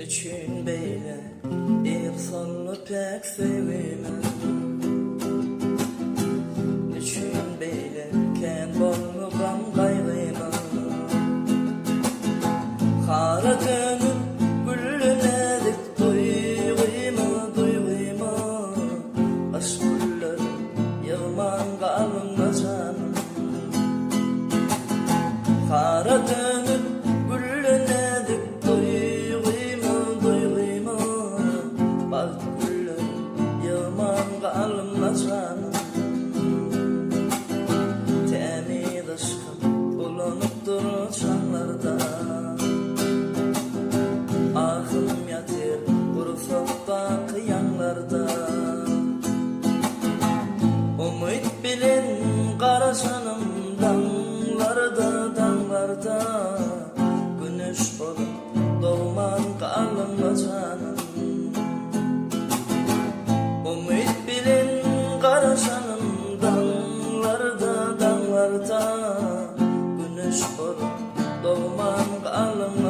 Niçin beyle insanlı pek sevimem? Niçin beyle ken bolmagan gayrıma? Kara dönüp güllenedik duyguyma, duyguyma. Aşk gülleri yılman kalınma canım. Kara dönüp güllenedik duyguyma, duyguyma. Bak gülleri yılman kalınma canım. Temiz aşkım bulunup durur çanlarda. Ahım yatır kuru sokak yanlarda. Umut bilin kara canım dağlarda, dağlarda. Güneş olup doğman kalınma canım. Umut bilin kara canım dağlarda, dağlarda. Güneş olup doğman kalınma